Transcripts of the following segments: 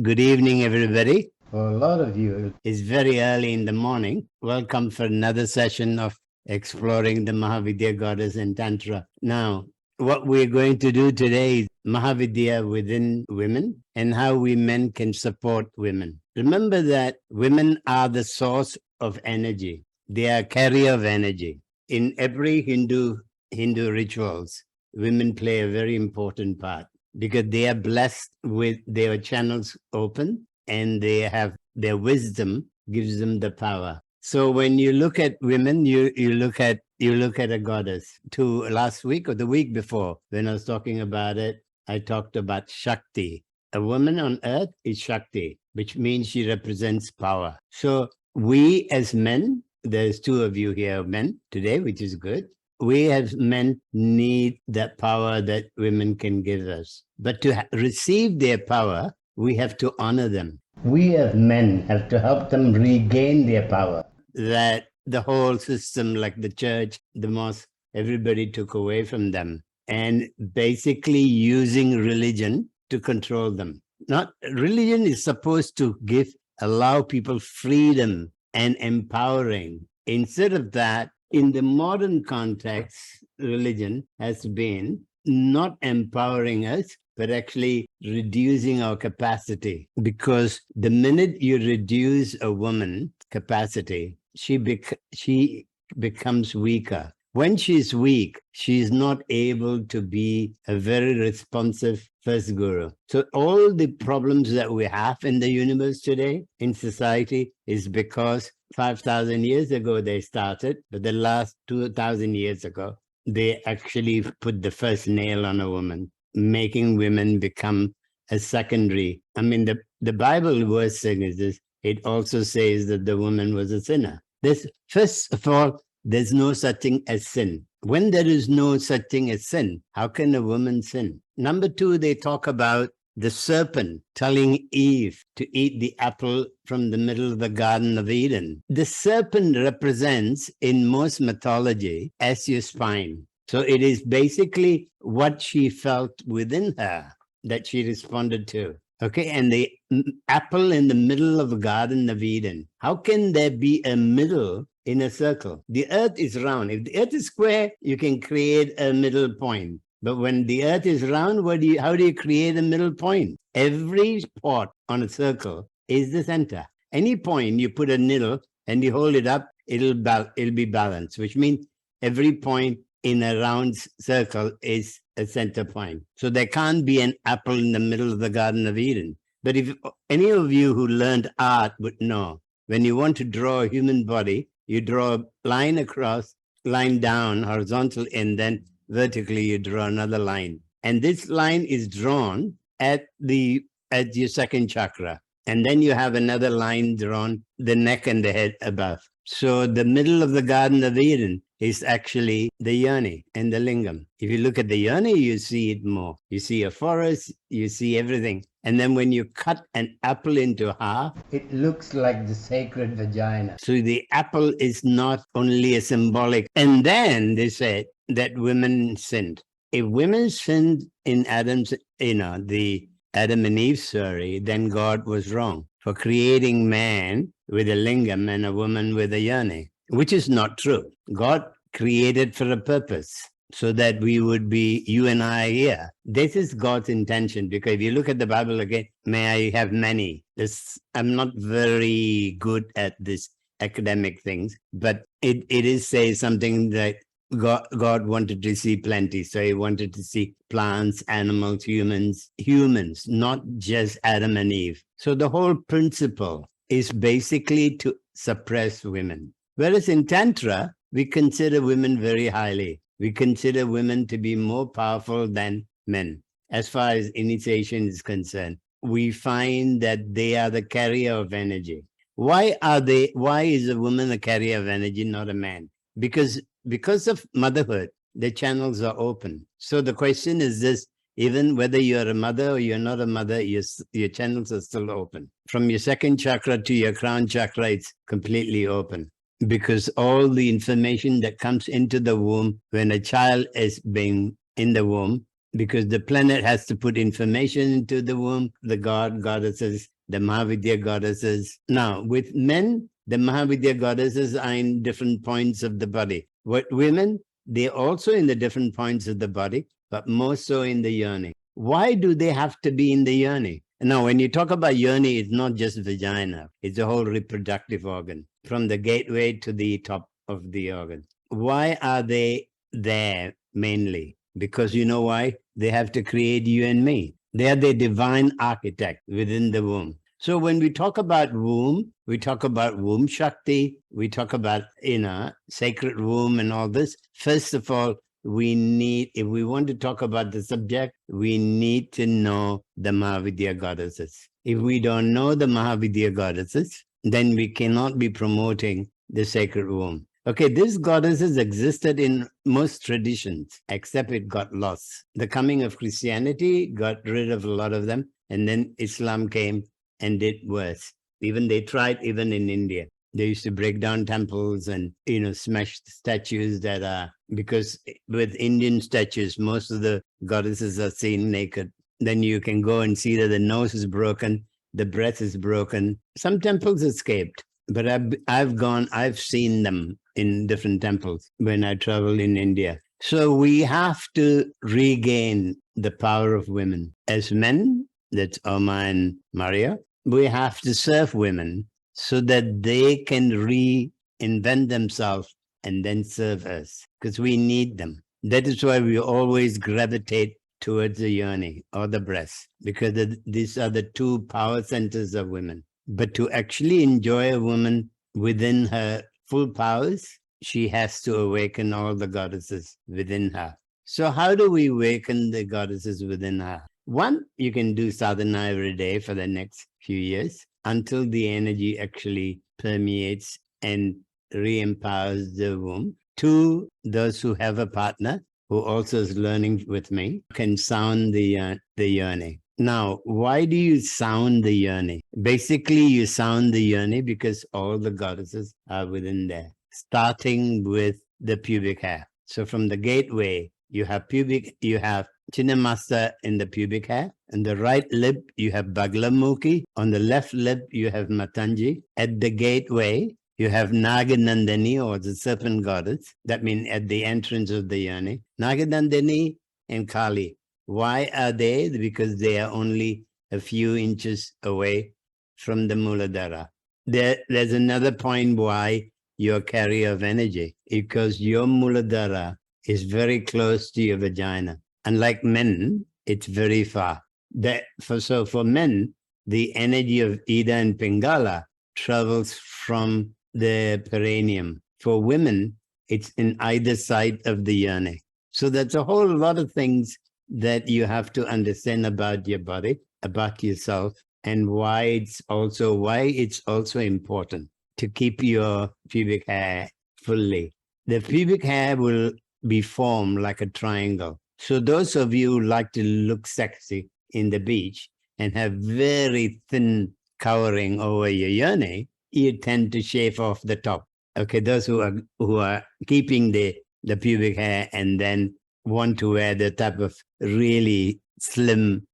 Good evening, everybody. For a lot of you, It's very early in the morning. Welcome for another session of exploring the Mahavidya goddess in Tantra. Now, what we're going to do today is Mahavidya within women and how we men can support women. Remember that women are the source of energy. They are carrier of energy. In every Hindu rituals, women play a very important part because they are blessed with their channels open and they have their wisdom gives them the power. So when you look at women, you look at a goddess. To last week or the week before, when I was talking about it, I talked about Shakti. A woman on earth is Shakti, which means she represents power. So we as men, there's two of you here, men, today, which is good. We as men need that power that women can give us. But to receive their power, we have to honor them. we as men have to help them regain their power. That the whole system, like the church, the mosque, everybody took away from them and basically using religion to control them. Not religion is supposed to allow people freedom and empowering. Instead of that, in the modern context, religion has been not empowering us, but actually reducing our capacity. Because the minute you reduce a woman capacity, she becomes weaker. When she's weak, she's not able to be a very responsive first guru. So all the problems that we have in the universe today, in society, is because 5,000 years ago they started, but the last 2,000 years ago, they actually put the first nail on a woman, making women become a secondary. I mean, the Bible verse says this. It also says that the woman was a sinner. This, first of all, there's no such thing as sin. When there is no such thing as sin, how can a woman sin? Number two, they talk about the serpent telling Eve to eat the apple from the middle of the Garden of Eden. The serpent represents, in most mythology, as your spine. So it is basically what she felt within her that she responded to. Okay, and the apple in the middle of the Garden of Eden. How can there be a middle in a circle? The earth is round. If the earth is square, you can create a middle point. But when the earth is round, how do you create a middle point? Every spot on a circle is the center. Any point you put a needle and you hold it up, it'll be balanced, which means every point in a round circle is a center point. So there can't be an apple in the middle of the Garden of Eden. But if any of you who learned art would know, when you want to draw a human body, you draw a line across, line down, horizontal, and then vertically you draw another line. And this line is drawn at your second chakra. And then you have another line drawn, the neck and the head above. So the middle of the Garden of Eden is actually the Yoni and the Lingam. If you look at the Yoni, you see it more. You see a forest, you see everything. And then when you cut an apple into half, it looks like the sacred vagina. So the apple is not only a symbolic. And then they said that women sinned. If women sinned in the Adam and Eve story, then God was wrong for creating man with a lingam and a woman with a yoni, which is not true. God created for a purpose so that we would be, you and I here. This is God's intention, because if you look at the Bible again, may I have many. I'm not very good at this academic things, but it is say something that God wanted to see plenty. So he wanted to see plants, animals, humans, not just Adam and Eve. So the whole principle is basically to suppress women. Whereas in Tantra, we consider women very highly. We consider women to be more powerful than men. As far as initiation is concerned, we find that they are the carrier of energy. Why is a woman a carrier of energy, not a man? Because of motherhood, the channels are open. So the question is this: even whether you're a mother or you're not a mother, your channels are still open. From your second chakra to your crown chakra, it's completely open, because all the information that comes into the womb when a child is being in the womb, because the planet has to put information into the womb, the goddesses, the Mahavidya goddesses. Now, with men, the Mahavidya goddesses are in different points of the body. What women, they're also in the different points of the body, but more so in the yoni. Why do they have to be in the yoni? Now, when you talk about yoni, it's not just vagina. It's a whole reproductive organ, from the gateway to the top of the organ. Why are they there mainly? Because you know why? They have to create you and me. They are the divine architect within the womb. So when we talk about womb, we talk about womb Shakti, we talk about, sacred womb and all this. First of all, we need, if we want to talk about the subject, we need to know the Mahavidya goddesses. If we don't know the Mahavidya goddesses, then we cannot be promoting the sacred womb. Okay, these goddesses existed in most traditions, except it got lost. The coming of Christianity got rid of a lot of them, and then Islam came and did worse. Even they tried, even in India. They used to break down temples and, smash statues that are, because with Indian statues, most of the goddesses are seen naked. Then you can go and see that the nose is broken, the breath is broken. Some temples escaped, but I've seen them in different temples when I travel in India. So we have to regain the power of women. As men, that's Oma and Maria, we have to serve women so that they can reinvent themselves and then serve us, because we need them. That is why we always gravitate towards the yoni or the breast, because these are the two power centers of women. But to actually enjoy a woman within her full powers, she has to awaken all the goddesses within her. So how do we awaken the goddesses within her? One, you can do sadhana every day for the next few years until the energy actually permeates and re-empowers the womb. Two, those who have a partner who also is learning with me can sound the yoni. Now, why do you sound the yoni? Basically, you sound the yoni because all the goddesses are within there, starting with the pubic hair. So from the gateway, you have Chinnamasta in the pubic hair. On the right lip, you have Baglamukhi. On the left lip, you have Matanji. At the gateway, you have Naganandani, or the serpent goddess. That means at the entrance of the yoni. Naganandani and Kali. Why are they? Because they are only a few inches away from the Muladhara. There's another point why you're a carrier of energy, because your Muladhara is very close to your vagina. Unlike men, it's very far. So for men, the energy of Ida and Pingala travels from the perineum. For women, it's in either side of the yoni. So that's a whole lot of things that you have to understand about your body, about yourself, and why it's also important to keep your pubic hair fully. The pubic hair will be formed like a triangle. So those of you who like to look sexy in the beach and have very thin covering over your yoni, you tend to shave off the top. Okay, those who are keeping the pubic hair and then want to wear the type of really slim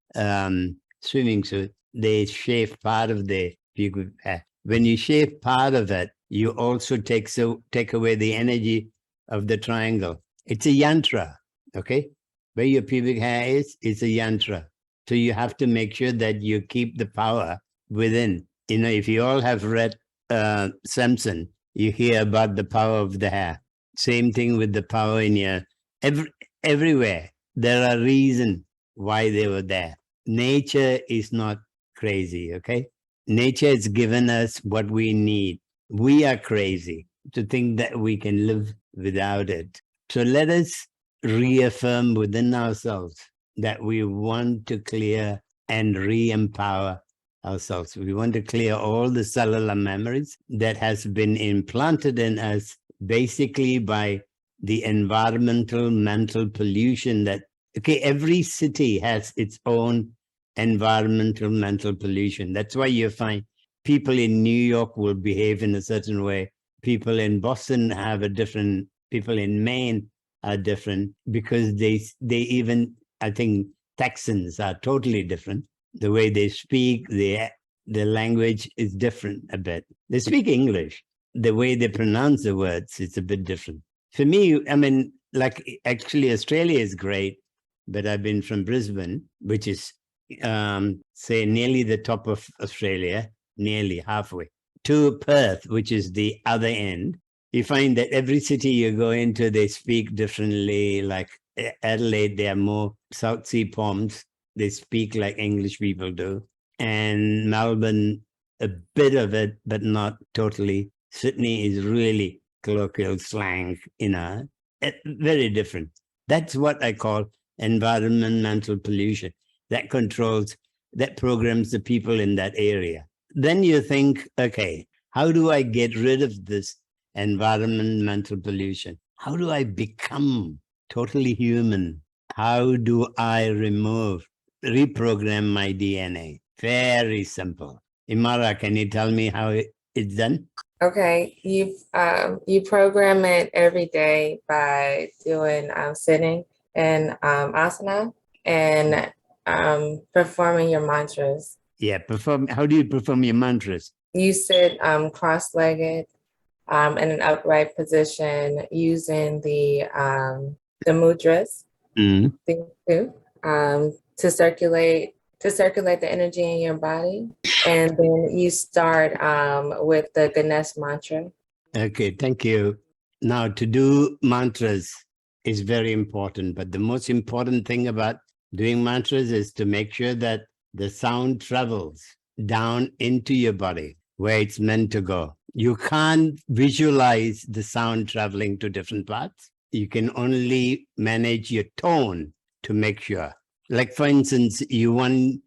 swimming suit, they shave part of the pubic hair. When you shave part of it, you also take away the energy of the triangle. It's a yantra, okay? Where your pubic hair is, it's a yantra. So you have to make sure that you keep the power within. If you all have read Samson, you hear about the power of the hair. Same thing with the power in your everywhere. There are reasons why they were there. Nature is not crazy, okay? Nature has given us what we need. We are crazy to think that we can live without it. So let us reaffirm within ourselves that we want to clear and re-empower ourselves. We want to clear all the cellular memories that has been implanted in us basically by the environmental mental pollution that, okay, every city has its own environmental mental pollution. That's why you find people in New York will behave in a certain way. People in Boston have a different, people in Maine are different, because they even I think Texans are totally different. The way they speak, the language is different a bit. They speak English. The way they pronounce the words, it's a bit different. For me, I mean, like actually Australia is great, but I've been from Brisbane, which is, say, nearly the top of Australia, nearly halfway, to Perth, which is the other end. You find that every city you go into, they speak differently. Like Adelaide, they are more South Sea Poms. They speak like English people do. And Melbourne, a bit of it, but not totally. Sydney is really colloquial slang, very different. That's what I call environmental pollution. That controls, that programs the people in that area. Then you think, okay, how do I get rid of this environmental pollution? How do I become totally human? How do I reprogram my DNA? Very simple. Imara, can you tell me how it's done? Okay, you program it every day by doing sitting and asana and performing your mantras. Yeah, how do you perform your mantras? You sit cross-legged in an upright position using the mudras to circulate the energy in your body. And then you start with the Ganesh mantra. Okay, thank you. Now, to do mantras is very important, but the most important thing about doing mantras is to make sure that the sound travels down into your body where it's meant to go. You can't visualize the sound traveling to different parts. You can only manage your tone to make sure. Like, for instance, you want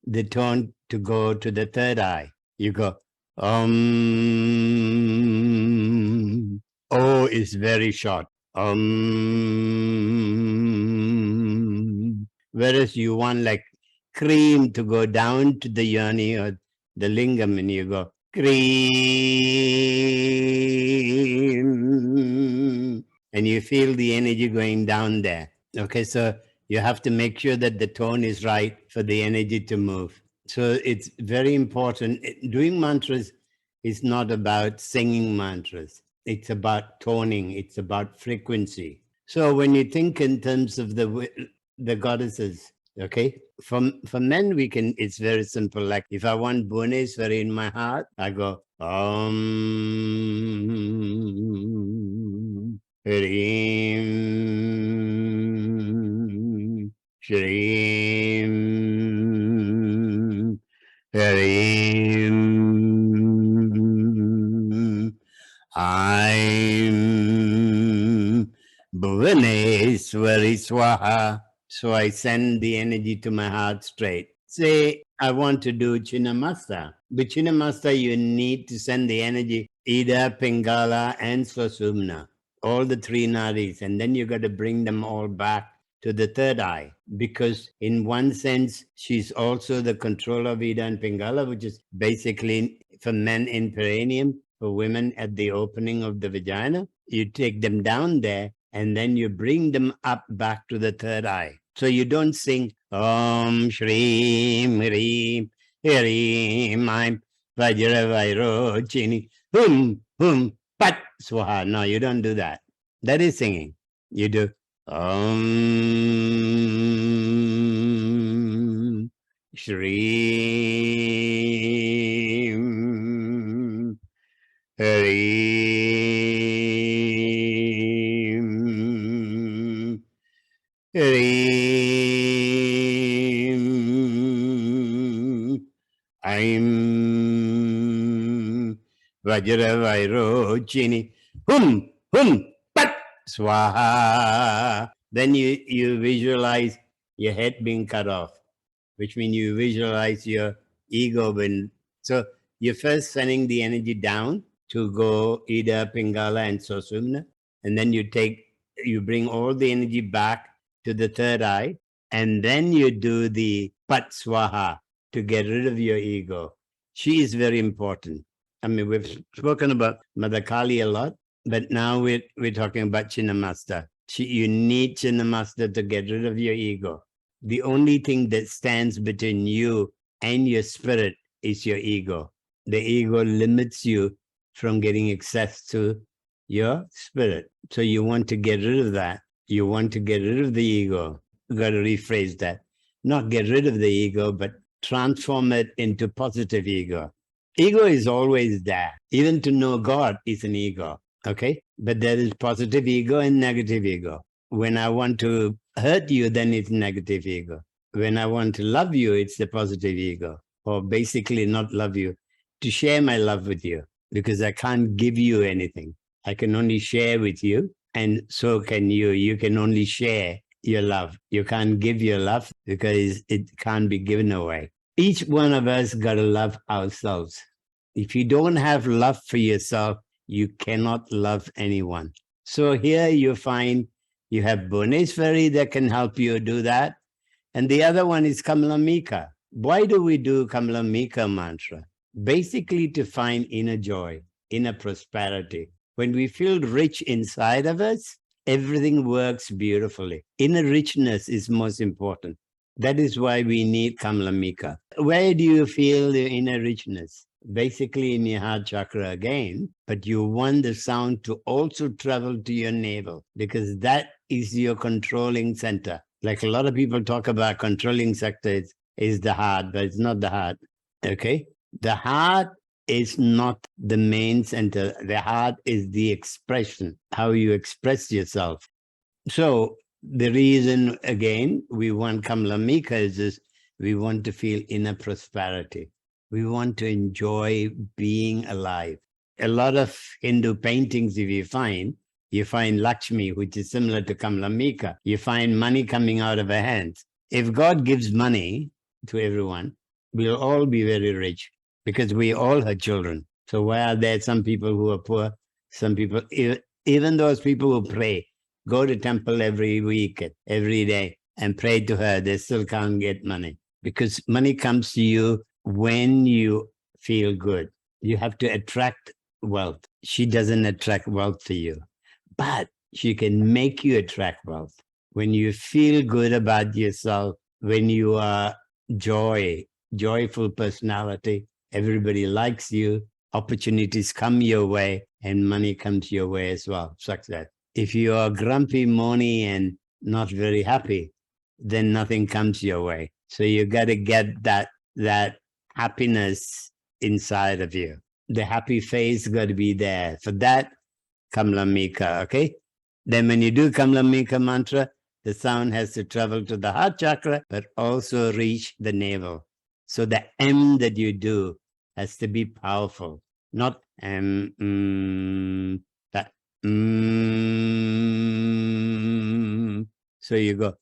the tone to go to the third eye. You go, O is very short. Whereas you want like cream to go down to the yoni or the lingam, and you go cream, and you feel the energy going down there. Okay, so you have to make sure that the tone is right for the energy to move. So it's very important. Doing mantras is not about singing mantras. It's about toning. It's about frequency. So when you think in terms of the goddesses, okay, for men, we can, it's very simple. Like if I want Bhuvaneswari in my heart, I go, Hrim, Shri, Hrim, I'm Bhuvaneswari Swaha. So I send the energy to my heart straight. Say, I want to do Chinnamasta. With Chinnamasta, you need to send the energy Ida, Pingala, and Swasumna, all the three nadis, and then you got to bring them all back to the third eye, because in one sense, she's also the controller of Ida and Pingala, which is basically for men in perineum, for women at the opening of the vagina. You take them down there, and then you bring them up back to the third eye. So you don't sing Om Shri Hrim Hrim I'm Vajra Vairo Chini Hum Pat Swaha. No, you don't do that. That is singing. You do Om Shri Hrim Hrim I'm Vajra Vairo Chini Hum Pat Swaha. Then you visualize your head being cut off, which means you visualize your ego being. So you're first sending the energy down to go Ida, Pingala, and Sosumna, and then you bring all the energy back to the third eye, and then you do the Pat Swaha to get rid of your ego. She is very important. I mean, we've spoken about Mother Kali a lot, but now we're talking about Chinnamasta. You need Chinnamasta to get rid of your ego. The only thing that stands between you and your spirit is your ego. The ego limits you from getting access to your spirit. So you want to get rid of that. You want to get rid of the ego. You got to rephrase that. Not get rid of the ego, but transform it into positive ego. Ego is always there. Even to know God is an ego. Okay? But there is positive ego and negative ego. When I want to hurt you, then it's negative ego. When I want to love you, it's the positive ego. Or basically not love you, to share my love with you, because I can't give you anything. I can only share with you, and so can you. You can only share your love. You can't give your love because it can't be given away. Each one of us got to love ourselves. If you don't have love for yourself, you cannot love anyone. So here you find you have Bhuvaneswari that can help you do that. And the other one is Kamalamika. Why do we do Kamalamika mantra? Basically to find inner joy, inner prosperity. When we feel rich inside of us, everything works beautifully. Inner richness is most important. That is why we need Kamalamika. Where do you feel the inner richness? Basically in your heart chakra again, but you want the sound to also travel to your navel, because that is your controlling center. Like a lot of people talk about controlling center is the heart, but it's not the heart. Okay? The heart is not the main center. The heart is the expression, how you express yourself. So the reason, again, we want Kamalamika is this, we want to feel inner prosperity. We want to enjoy being alive. A lot of Hindu paintings, if you find Lakshmi, which is similar to Kamalamika. You find money coming out of her hands. If God gives money to everyone, we'll all be very rich because we all have children. So why are there some people who are poor? Some people, even those people who pray, go to temple every week, every day, and pray to her, they still can't get money because money comes to you when you feel good. You have to attract wealth. She doesn't attract wealth to you, but she can make you attract wealth. When you feel good about yourself, when you are joyful personality, everybody likes you, opportunities come your way, and money comes your way as well, success. If you are grumpy, moany, and not very happy, then nothing comes your way. So you got to get that happiness inside of you. The happy face got to be there. For that, Kamalamika, okay? Then when you do Kamalamika mantra, the sound has to travel to the heart chakra, but also reach the navel. So the M that you do has to be powerful, not that So you go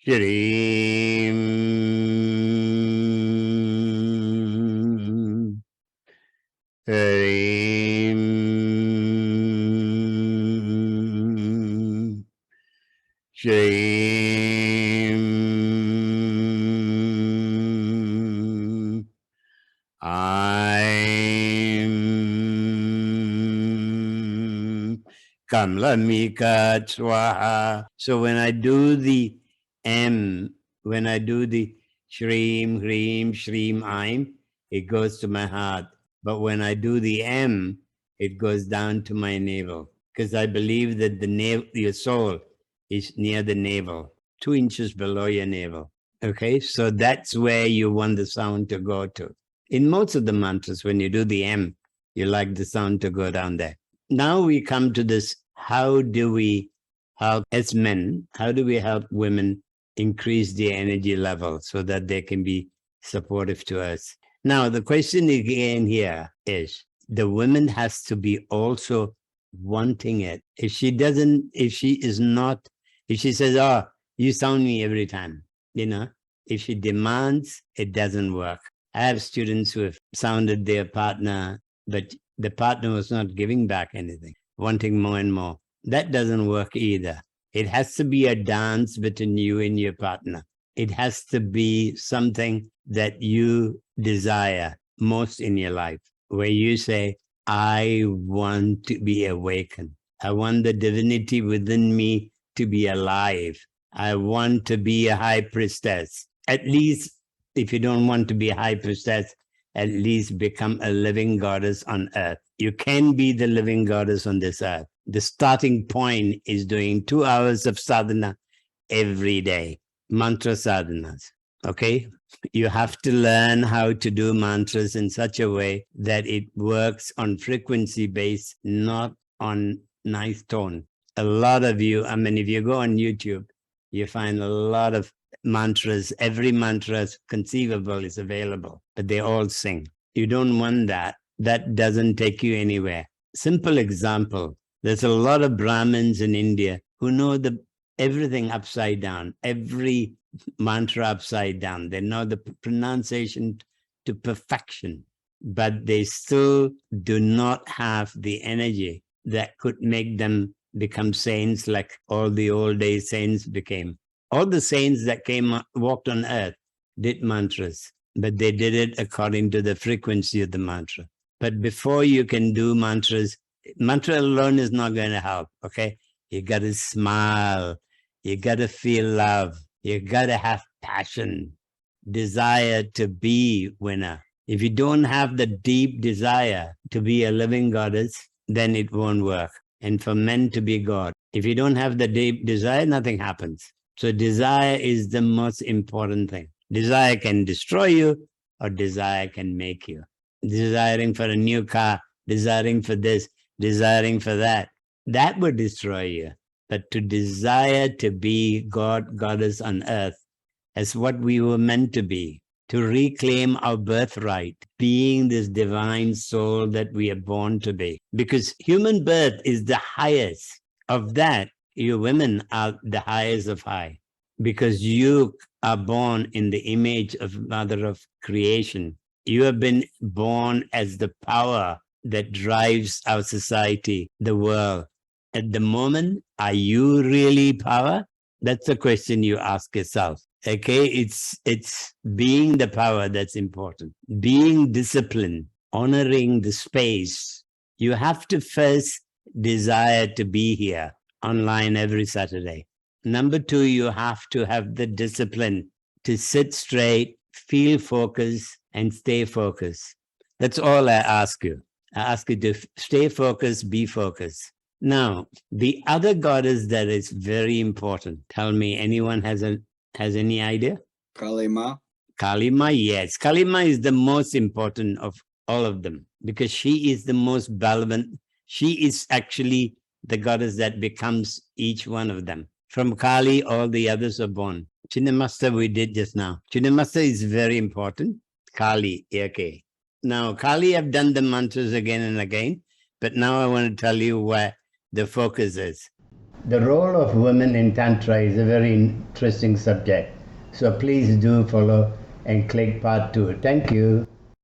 Shri Harim Shri I'm Kamlamika Swaha. So when I do the M, when I do the Shreem, Hreem, Shreem, I'm, it goes to my heart. But when I do the M, it goes down to my navel. Because I believe that the navel, your soul is near the navel, 2 inches below your navel. Okay, so that's where you want the sound to go to. In most of the mantras, when you do the M, you like the sound to go down there. Now we come to this, how do we help, as men, how do we help women increase their energy level so that they can be supportive to us? Now, the question again here is, the woman has to be also wanting it. If she doesn't, if she says, oh, you sound me every time, if she demands, it doesn't work. I have students who have sounded their partner, but the partner was not giving back anything, wanting more and more. That doesn't work either. It has to be a dance between you and your partner. It has to be something that you desire most in your life, where you say, I want to be awakened. I want the divinity within me to be alive. I want to be a high priestess. At least, if you don't want to be a high priestess, at least become a living goddess on earth. You can be the living goddess on this earth. The starting point is doing 2 hours of sadhana every day, mantra sadhanas. Okay? You have to learn how to do mantras in such a way that it works on frequency base, not on nice tone. A lot of you, I mean, if you go on YouTube, you find a lot of mantras. Every mantra conceivable is available, but they all sing. You don't want that. That doesn't take you anywhere. Simple example. There's a lot of Brahmins in India who know everything upside down, every mantra upside down. They know the pronunciation to perfection, but they still do not have the energy that could make them become saints like all the old days saints became. All the saints that walked on earth did mantras, but they did it according to the frequency of the mantra. But before you can do mantras, mantra alone is not going to help, okay? You got to smile. You got to feel love. You got to have passion, desire to be winner. If you don't have the deep desire to be a living goddess, then it won't work. And for men to be God, if you don't have the deep desire, nothing happens. So desire is the most important thing. Desire can destroy you or desire can make you. Desiring for a new car, desiring for this, desiring for that, that would destroy you. But to desire to be God, goddess on earth as what we were meant to be, to reclaim our birthright, being this divine soul that we are born to be. Because human birth is the highest. Of that, you women are the highest of high. Because you are born in the image of Mother of Creation. You have been born as the power that drives our society, the world. At the moment, are you really power? That's the question you ask yourself. Okay, it's being the power that's important. Being disciplined, honoring the space. You have to first desire to be here online every Saturday. Number 2, you have to have the discipline to sit straight, feel focused, and stay focused. That's all I ask you. I ask you to stay focused, be focused. Now, the other goddess that is very important. Tell me, anyone has any idea? Kalima. Kalima, yes. Kalima is the most important of all of them because she is the most relevant. She is actually the goddess that becomes each one of them. From Kali, all the others are born. Chinnamasta we did just now. Chinnamasta is very important. Kali, okay. Now, Kali, I've done the mantras again and again, but now I want to tell you where the focus is. The role of women in Tantra is a very interesting subject. So please do follow and click part 2. Thank you.